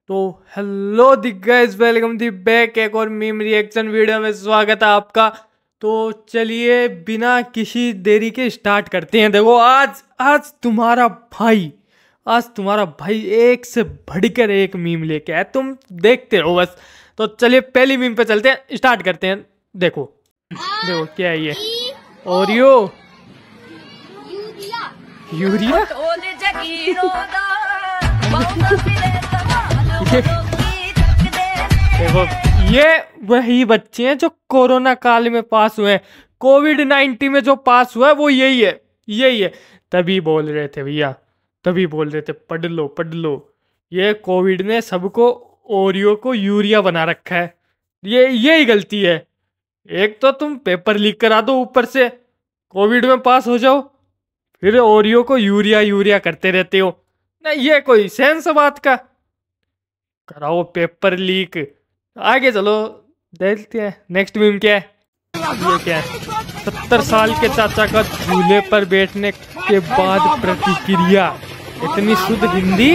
तो हेलो दी guys, welcome दी back एक और मीम रिएक्शन वीडियो में स्वागत है आपका। तो चलिए बिना किसी देरी के स्टार्ट करते हैं। देखो आज तुम्हारा भाई एक से बढ़कर एक मीम लेके आया, तुम देखते रहो बस। तो चलिए पहली मीम पे चलते हैं, स्टार्ट करते हैं। देखो देखो क्या है ये, ओरियो यूरिया देखो ये वही बच्चे हैं जो कोरोना काल में पास हुए हैं। कोविड-19 में जो पास हुआ है वो यही है। तभी बोल रहे थे भैया, तभी बोल रहे थे पढ़ लो। ये कोविड ने सबको ओरियो को यूरिया बना रखा है। यही गलती है। एक तो तुम पेपर लीक करा दो, ऊपर से कोविड में पास हो जाओ, फिर ओरियो को यूरिया करते रहते हो ना। ये कोई सेंस है बात का? कराओ पेपर लीक। आगे चलो देखते हैं नेक्स्ट मीम क्या है। ये क्या है, 70 साल के चाचा का झूले पर बैठने के बाद प्रतिक्रिया। इतनी शुद्ध हिंदी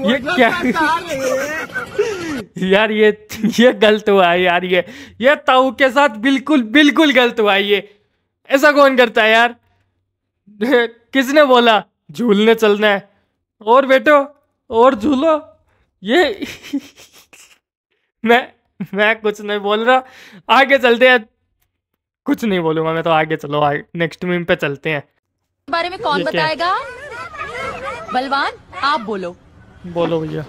ये क्या यार, ये गलत हुआ है यार। ये ताऊ के साथ बिल्कुल गलत हुआ है। ये ऐसा कौन करता है यार? किसने बोला झूलने चलना है? और बैठो और झूलो। ये मैं कुछ नहीं बोल रहा, आगे चलते हैं। कुछ नहीं बोलूंगा मैं तो, आगे चलो, आगे नेक्स्ट मीम पे चलते हैं। बारे में कौन बताएगा? बलवान आप बोलो भैया।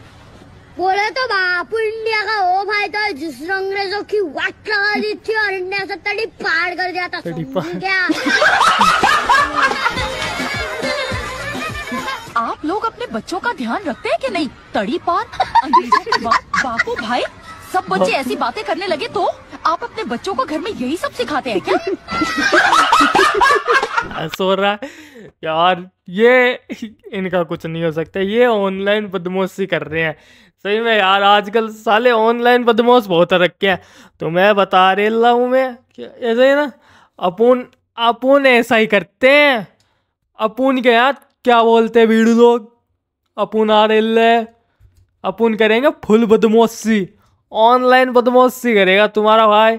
बोले तो बापू इंडिया का वो भाई था जिसने अंग्रेजों की वाट लगा दी थी और इंडिया से तड़ी पार कर दिया था। क्या आप लोग अपने बच्चों का ध्यान रखते हैं कि नहीं? तड़ी पार अंग्रेजों के बापू भाई, सब बच्चे ऐसी बातें करने लगे तो आप अपने बच्चों को घर में यही सब सिखाते हैं क्या? सो रहा है यार, ये इनका कुछ नहीं हो सकता। ये ऑनलाइन बदमाशी कर रहे हैं सही में यार। आजकल साले ऑनलाइन बदमाश बहुत रखे हैं। तो मैं बता रहा हूँ मैं ऐसे ही ना, अपुन ऐसा ही करते हैं। अपुन के यार क्या बोलते हैं वीडियो लोग, अपुन आ रहे, अपुन करेंगे फुल बदमाशी। ऑनलाइन बदमाशी करेगा तुम्हारा भाई,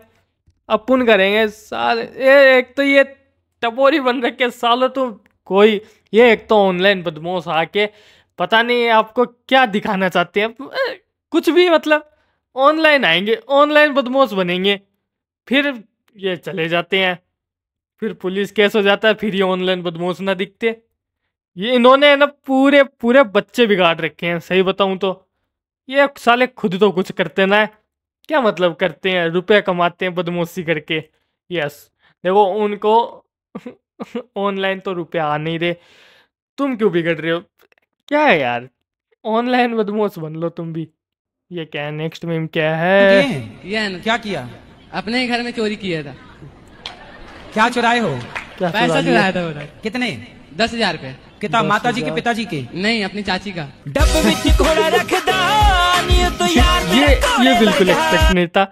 अपुन करेंगे साले। एक तो ये टपोरी बन रखे सालों तुम कोई। ये एक तो ऑनलाइन बदमाश आके पता नहीं आपको क्या दिखाना चाहते हैं, कुछ भी मतलब। ऑनलाइन आएंगे, ऑनलाइन बदमाश बनेंगे, फिर ये चले जाते हैं, फिर पुलिस केस हो जाता है, फिर ये ऑनलाइन बदमाश ना दिखते। ये इन्होंने ना पूरे बच्चे बिगाड़ रखे हैं सही बताऊं तो। ये साले खुद तो कुछ करते ना है, क्या मतलब करते हैं, रुपए कमाते हैं बदमाशी करके। यस देखो उनको ऑनलाइन तो रुपए आ नहीं रहे, तुम क्यों बिगड़ रहे हो? क्या है यार, ऑनलाइन बदमाश बन लो तुम भी। ये क्या है, नेक्स्ट मीम क्या है? ये क्या किया? अपने ही घर में चोरी किया था। क्या चुराए हो? क्या पैसा चुराया था उधर। कितने? 10,000 रुपए। कितना? माता जी के पिताजी के? नहीं, अपनी चाची का। डब्बे में घोड़ा रखदा तो यार ये बिल्कुल एक्सपेक्ट नहीं था।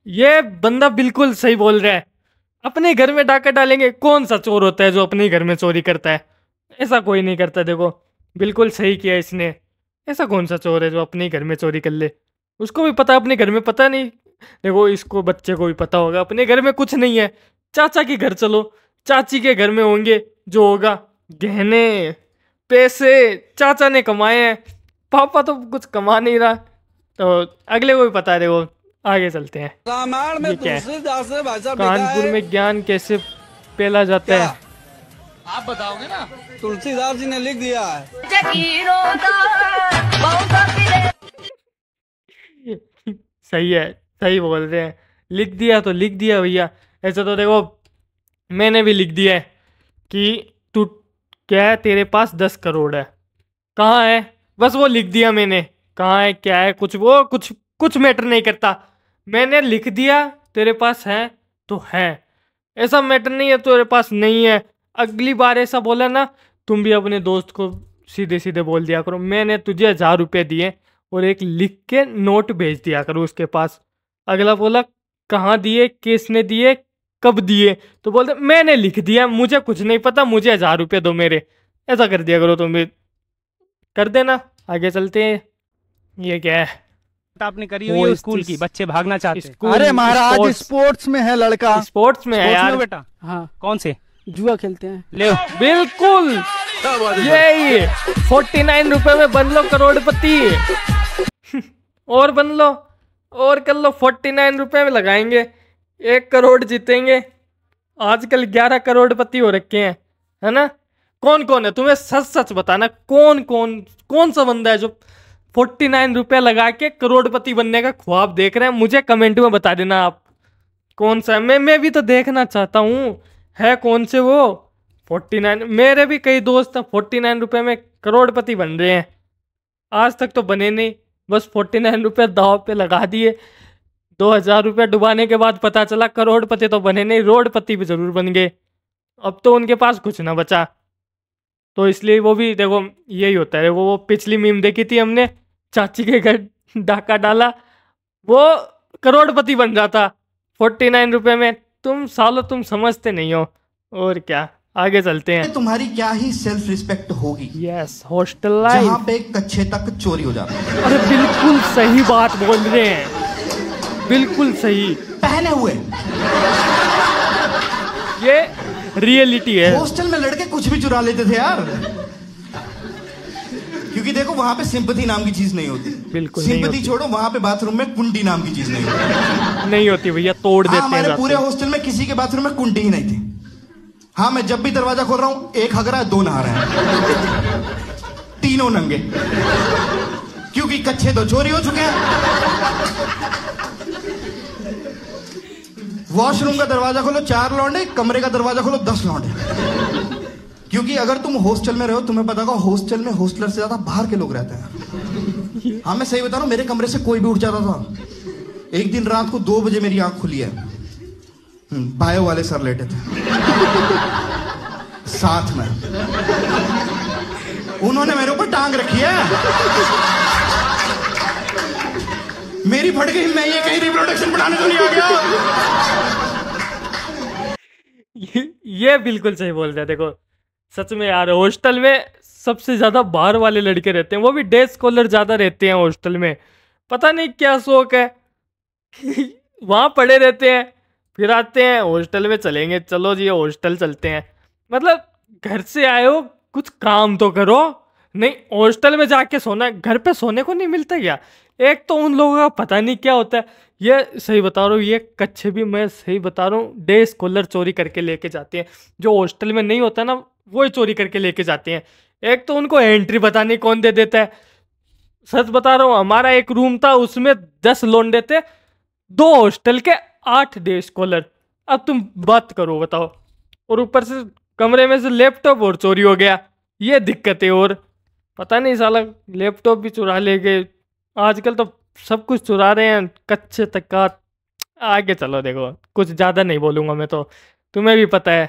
ये बंदा बिल्कुल सही बोल रहा है। अपने घर में डाका डालेंगे? कौन सा चोर होता है जो अपने घर में चोरी करता है? ऐसा कोई नहीं करता। देखो बिल्कुल सही किया इसने। ऐसा कौन सा चोर है जो अपने घर में चोरी कर ले? उसको भी पता अपने घर में पता नहीं। देखो इसको बच्चे को भी पता होगा अपने घर में कुछ नहीं है। चाचा के घर चलो, चाची के घर में होंगे जो होगा। गहने पैसे चाचा ने कमाए हैं, पापा तो कुछ कमा नहीं रहा। तो अगले को भी पता है। देखो आगे चलते हैं। रामायण में तुलसीदास से भाई साहब कानपुर में ज्ञान कैसे पेला जाता है? आप बताओगे ना? तुलसीदास जी ने लिख दिया है। सही है, सही बोल रहे हैं। लिख दिया तो लिख दिया भैया। ऐसा तो देखो मैंने भी लिख दिया है कि तू क्या है, तेरे पास 10 करोड़ है, कहाँ है, बस वो लिख दिया मैंने। कहाँ है क्या है कुछ मैटर नहीं करता। मैंने लिख दिया तेरे पास है तो है, ऐसा मैटर नहीं है तेरे पास नहीं है। अगली बार ऐसा बोला ना, तुम भी अपने दोस्त को सीधे सीधे बोल दिया करो, मैंने तुझे 1000 रुपये दिए और एक लिख के नोट भेज दिया करो उसके पास। अगला बोला कहाँ दिए, किसने दिए, कब दिए, तो बोलते मैंने लिख दिया, मुझे कुछ नहीं पता, मुझे 1000 रुपये दो मेरे। ऐसा कर दिया करो तुम भी, कर देना। आगे चलते हैं। ये क्या है? आपने करी हुई है स्कूल की, बच्चे भागना चाहते हैं। अरे महाराज स्पोर्ट्स में है लड़का। स्पोर्ट्स में है यार बेटा। हाँ कौन से? जुआ खेलते हैं। ले बिल्कुल यही 49 रुपए में बन लो करोड़पति। और बन लो और कर लो, 49 रुपए में लगाएंगे 1 करोड़ जीतेंगे। आजकल 11 करोड़पति हो रखे हैं, है ना? कौन कौन है तुम्हें सच सच बताना, कौन सा बंदा है जो 49 रुपए लगा के करोड़पति बनने का ख्वाब देख रहे हैं? मुझे कमेंट में बता देना आप कौन सा है। मैं भी तो देखना चाहता हूँ, है कौन से वो 49। मेरे भी कई दोस्त हैं 49 रुपए में करोड़पति बन रहे हैं, आज तक तो बने नहीं, बस 49 रुपए दाव पे लगा दिए। 2000 रुपये डुबाने के बाद पता चला करोड़पति तो बने नहीं, रोडपति भी जरूर बन गए। अब तो उनके पास कुछ ना बचा, तो इसलिए वो भी देखो यही होता है। वो पिछली मीम देखी थी हमने, चाची के घर डाका डाला, वो करोड़पति बन जाता 49 रुपए में। तुम सालो तुम समझते नहीं हो। और क्या, आगे चलते हैं। तुम्हारी क्या ही सेल्फ रिस्पेक्ट होगी। यस, हॉस्टल लाइफ जहाँ पे कच्चे तक चोरी हो जाता है। अरे बिल्कुल सही बात बोल रहे हैं, बिल्कुल सही। पहने हुए ये रियलिटी है। हॉस्टल में लड़के कुछ भी चुरा लेते थे यार, क्योंकि देखो वहां पे सिंपैथी नाम की चीज नहीं होती। बिल्कुल सिंपैथी छोड़ो, वहां पे बाथरूम में कुंडी नाम की चीज नहीं होती। नहीं होती भैया, तोड़ देते हैं। हमारे पूरे हॉस्टल में किसी के बाथरूम में कुंडी ही नहीं थी। हाँ, मैं जब भी दरवाजा खोल रहा हूं, एक हग रहा है, 2 नहा रहे हैं, तीनों नंगे, क्योंकि कच्चे तो चोरी हो चुके हैं। वॉशरूम का दरवाजा खोलो 4 लौंडे, कमरे का दरवाजा खोलो 10 लौंडे। क्योंकि अगर तुम हॉस्टल में रहो, तुम्हें पता होगा हॉस्टल में हॉस्टलर से ज्यादा बाहर के लोग रहते हैं। हाँ मैं सही बता रहा हूं, मेरे कमरे से कोई भी उठ जाता था। एक दिन रात को 2 बजे मेरी आंख खुली है, बायो वाले सर लेटे थे साथ में, उन्होंने मेरे ऊपर टांग रखी है, मेरी फट गई। मैं ये कहीं रिप्रोडक्शन बढ़ाने तो नहीं आ गया। ये बिल्कुल सही बोल रहे हैं। देखो सच में यार, हॉस्टल में सबसे ज्यादा बाहर वाले लड़के रहते हैं, वो भी डे स्कॉलर ज्यादा रहते हैं हॉस्टल में। पता नहीं क्या शौक है वहां पड़े रहते हैं, फिर आते हैं हॉस्टल में, चलेंगे चलो जी हॉस्टल चलते हैं। मतलब घर से आए हो, कुछ काम तो करो। नहीं, हॉस्टल में जाके सोना, घर पे सोने को नहीं मिलता क्या? एक तो उन लोगों का पता नहीं क्या होता है। ये सही बता रहा हूँ, ये कच्चे भी मैं सही बता रहा हूँ, डे स्कॉलर चोरी करके लेके जाते हैं। जो हॉस्टल में नहीं होता ना, वो ही चोरी करके लेके जाते हैं। एक तो उनको एंट्री पता नहीं कौन दे देता है। सच बता रहा हूँ, हमारा एक रूम था, उसमें 10 लोंडे थे, 2 हॉस्टल के, 8 डे स्कॉलर। अब तुम बात करो, बताओ। और ऊपर से कमरे में से लैपटॉप और चोरी हो गया, ये दिक्कत है। और पता नहीं साला लैपटॉप भी चुरा ले गए। आजकल तो सब कुछ चुरा रहे हैं, कच्चे तक का। आगे चलो, देखो कुछ ज़्यादा नहीं बोलूँगा मैं, तो तुम्हें भी पता है।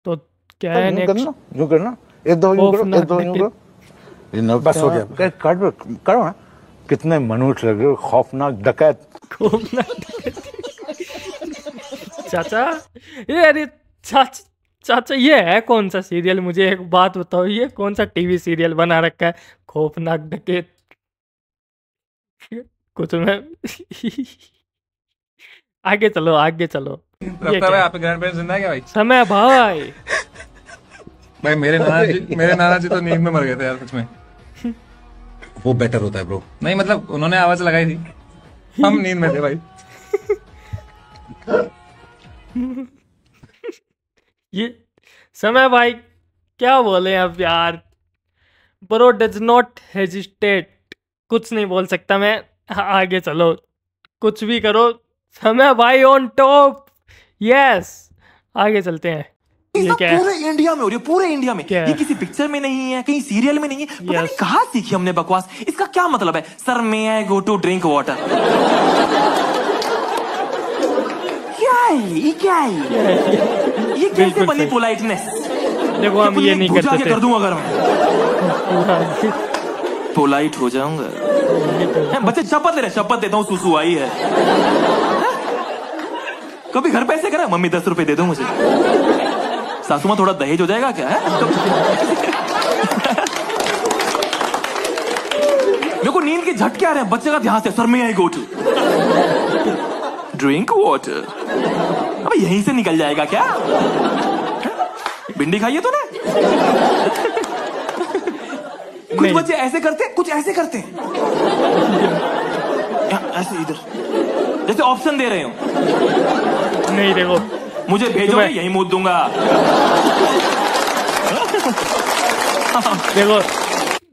तो क्या है नेक्स्ट? जो करना एक दो बस हो गया, करो ना। कितने मनुष्य लग रहे हो, खौफनाक डकैत। चाचा ये, अरे चाचा ये है कौन सा सीरियल? मुझे एक बात बताओ, ये कौन सा टीवी सीरियल बना रखा है, खौफनाक डकैत? कुछ में आगे चलो, आगे चलो। भाई आपके ग्रैंडपेरेंट्स जिंदा है क्या भाई? समय भाई मेरे नाना जी तो नींद में मर गए थे यार, सच में। वो बेटर होता है ब्रो। नहीं मतलब उन्होंने आवाज लगाई थी, हम नींद में थे भाई। ये समय भाई क्या बोले अब यार। ब्रो डज नॉट हेजिटेट, कुछ नहीं बोल सकता मैं। आगे चलो, कुछ भी करो, समय भाई ऑन टॉप। यस, आगे चलते हैं। ये क्या पूरे इंडिया में हो रही है, पूरे इंडिया में। ये किसी पिक्चर में नहीं है, कहीं सीरियल में नहीं है, पता नहीं कहाँ सीखी हमने बकवास। इसका क्या मतलब है? Sir may I go to drink water. क्या है ये, क्या है ये कैसे बनी पोलाइटनेस? देखो हम ये नहीं करते थे। कर दूं अगर मैं पोलाइट हो जाऊंगा। बच्चे शपथ ले रहे, शपथ देता हूँ सुसु आई है। कभी घर पे ऐसे करा, मम्मी 10 रुपए दे दो मुझे, सासू माँ थोड़ा दहेज हो जाएगा क्या है? मेरे को नींद के झटके आ रहे हैं, बच्चे का ध्यान से, sir may I go to drink water. अब यहीं से निकल जाएगा क्या? भिंडी खाइए तूने? कुछ बच्चे ऐसे करते, कुछ ऐसे करते हैं, ऐसे इधर, जैसे ऑप्शन दे रहे हो। नहीं देखो, मुझे भेजोगे यही मुंह दूंगा। देखो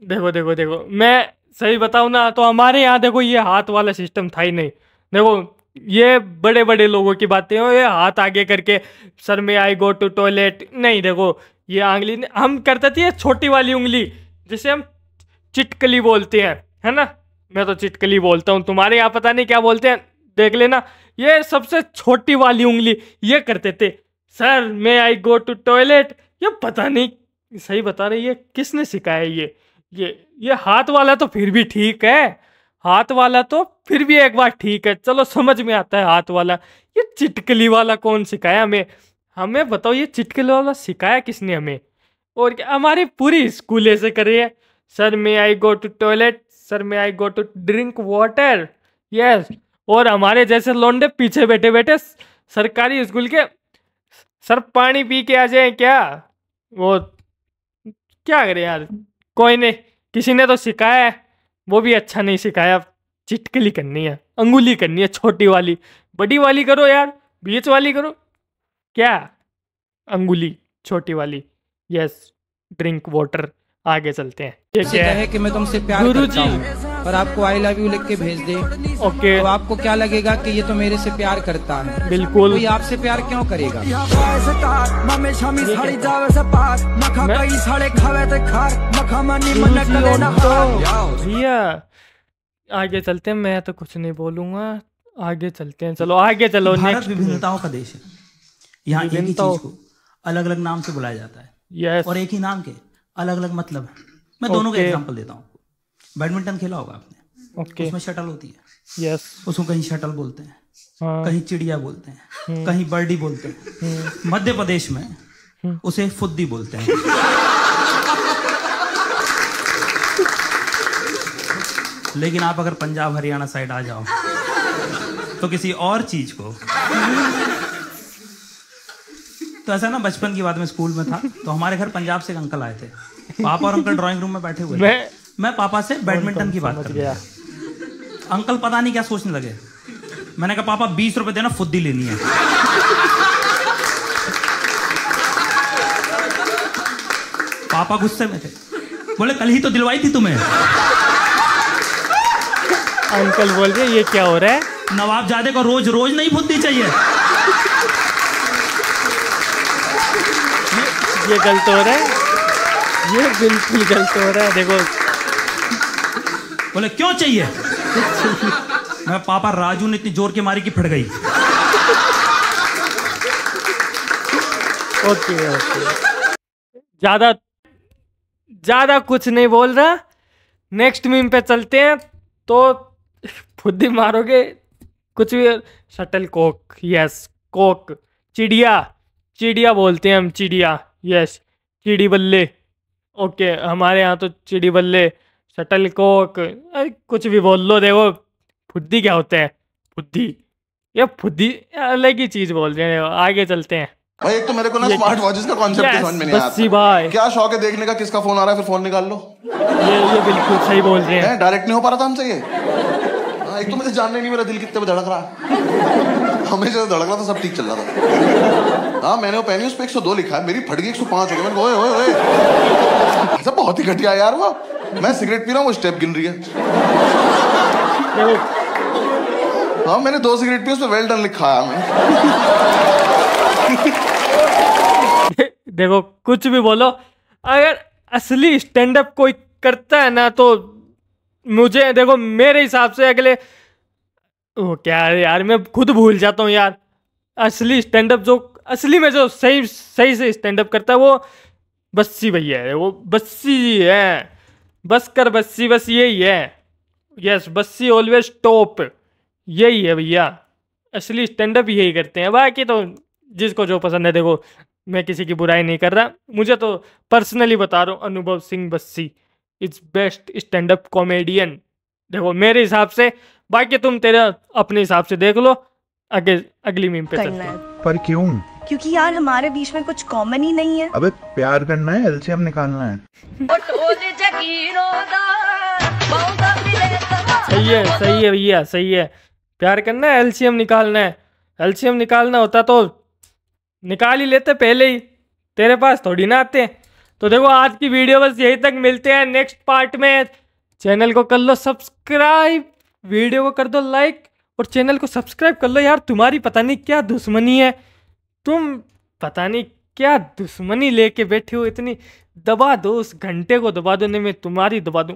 देखो देखो देखो, मैं सही बताऊं ना तो हमारे यहाँ देखो ये हाथ वाला सिस्टम था ही नहीं। देखो ये बड़े बड़े लोगों की बातें हो, ये हाथ आगे करके sir may I go to toilet नहीं। देखो ये आंगली हम करते थे, छोटी वाली उंगली जिसे हम चिटकली बोलते हैं, है ना? मैं तो चिटकली बोलता हूँ, तुम्हारे यहाँ पता नहीं क्या बोलते हैं, देख लेना। ये सबसे छोटी वाली उंगली ये करते थे, sir may I go to toilet. ये पता नहीं, सही बता रही है, किसने सिखाया ये हाथ वाला तो फिर भी ठीक है, हाथ वाला तो फिर भी एक बार ठीक है, चलो समझ में आता है हाथ वाला। ये चिटकली वाला कौन सिखाया हमें? हमें बताओ, ये चिटकली वाला सिखाया किसने हमें? और क्या हमारी पूरी स्कूल ऐसे करे है, sir may I go to toilet, sir may I go to drink water. Yes, और हमारे जैसे लौंडे पीछे बैठे बैठे सरकारी स्कूल के, सर पानी पी के आ जाए क्या? वो क्या करे यार, कोई नहीं, किसी ने तो सिखाया है, वो भी अच्छा नहीं सिखाया। चिटकली करनी है, अंगुली करनी है, छोटी वाली, बड़ी वाली करो यार, बीच वाली करो क्या? अंगुली छोटी वाली। Yes, drink water. आगे चलते हैं। ये क्या है कि मैं तुमसे प्यार करता हूं, पर आपको आई लव यू लिख के भेज दे, ओके, तो आपको क्या लगेगा कि ये तो मेरे से प्यार करता है। बिल्कुल, कोई आपसे प्यार क्यों करेगा? भैया आगे चलते हैं, मैं तो कुछ नहीं बोलूंगा, आगे चलते हैं, चलो आगे चलो। भारत विभिन्नताओं का देश है, यहाँ एक ही चीज को अलग अलग नाम से बुलाया जाता है। यस, और एक ही नाम के अलग अलग मतलब है। मैं दोनों का एग्जांपल देता हूँ। बैडमिंटन खेला होगा आपने, ओके, उसमें शटल होती है। यस, उसको कहीं शटल बोलते हैं, हाँ, कहीं चिड़िया बोलते हैं, कहीं बर्डी बोलते हैं। मध्य प्रदेश में उसे फुद्दी बोलते हैं। लेकिन आप अगर पंजाब हरियाणा साइड आ जाओ तो किसी और चीज को, तो ऐसा ना, बचपन की बात में स्कूल में था, तो हमारे घर पंजाब से एक अंकल आए थे। पापा और अंकल ड्राइंग रूम में बैठे हुए थे। मैं पापा से बैडमिंटन की बात कर रहा था। अंकल पता नहीं क्या सोचने लगे। मैंने कहा पापा 20 रुपए देना, फुद्दी लेनी है। पापा गुस्से में थे, बोले कल ही तो दिलवाई थी तुम्हें। अंकल बोल रहे ये क्या हो रहा है? नवाबजादे को रोज रोज नहीं फुद्दी चाहिए। ये गलत हो रहा है, ये बिल्कुल गलत हो रहा है। देखो, बोले क्यों चाहिए? मैं पापा राजू ने इतनी जोर के मारी कि फट गई। ओके ओके, ज्यादा कुछ नहीं बोल रहा। नेक्स्ट मीम पे चलते हैं। तो फुद्दी मारोगे कुछ भी। शटल कॉक, यस, कॉक, चिड़िया बोलते हैं हम, चिड़िया। यस, चिड़ी बल्ले, ओके, हमारे यहाँ तो चिड़ी बल्ले, शटल कॉक, कुछ भी बोल लो। देखो फुद्दी क्या होता है? फुद्दी अलग ही चीज बोल रहे हैं। आगे चलते हैं भाई। एक तो मेरे को ना स्मार्ट वॉचेस का कॉन्सेप्ट समझ में नहीं आता भाई। क्या शौक है देखने का, किसका फोन आ रहा है, फिर फोन निकाल लो। ये बिल्कुल सही बोल रहे हैं। डायरेक्ट नहीं हो पा रहा था हमसे ये। एक तो मुझे जानना नहीं मेरा दिल कितने पे धड़क रहा है। हमेशा से धड़क रहा था, सब ठीक चल रहा था। हाँ, मैंने वो पहनी, उस पे 102 लिखा है, मेरी फट गई 105 हो गई। मैंने ओए ओए ऐसा बहुत ही घटिया यार। वो मैं सिगरेट पी रहा हूँ, वो स्टेप गिन रही है। हाँ, मैंने 2 सिगरेट पी, उस पे वेल डन लिखा है हमें। देखो कुछ भी बोलो, अगर असली स्टैंड अप कोई करता है ना, तो मुझे देखो, मेरे हिसाब से अगले वो क्या है यार, मैं खुद भूल जाता हूँ यार। असली स्टैंड अप, जो असली में जो सही से स्टैंड अप करता है, वो बस्सी भैया है। वो बस्सी जी है, बस कर बस्सी, बस यही है। यस, बस्सी ऑलवेज टॉप, यही है भैया। असली स्टैंड अप यही करते हैं। बाकी तो जिसको जो पसंद है, देखो मैं किसी की बुराई नहीं कर रहा, मुझे तो पर्सनली बता रहा हूँ, अनुभव Singh Bassi is best stand up comedian, देखो मेरे हिसाब से। बाकी तुम तेरा अपने हिसाब से देख लो। आगे अगली मीम पे चलते हैं। पर क्यों? क्योंकि यार हमारे बीच में कुछ कॉमन ही नहीं है। अबे प्यार करना है, एलसीएम निकालना है। सही है, सही है भैया, सही है। प्यार करना है, एलसीएम निकालना है। एलसीएम निकालना होता तो निकाल ही लेते पहले ही, तेरे पास थोड़ी ना आते। तो देखो आज की वीडियो बस यही तक, मिलते हैं नेक्स्ट पार्ट में। चैनल को कर लो सब्सक्राइब, वीडियो को कर दो लाइक और चैनल को सब्सक्राइब कर लो। यार तुम्हारी पता नहीं क्या दुश्मनी है, तुम पता नहीं क्या दुश्मनी लेके बैठे हो इतनी। दबा दो, उस घंटे को दबा दो, नहीं मैं तुम्हारी दबा दूं।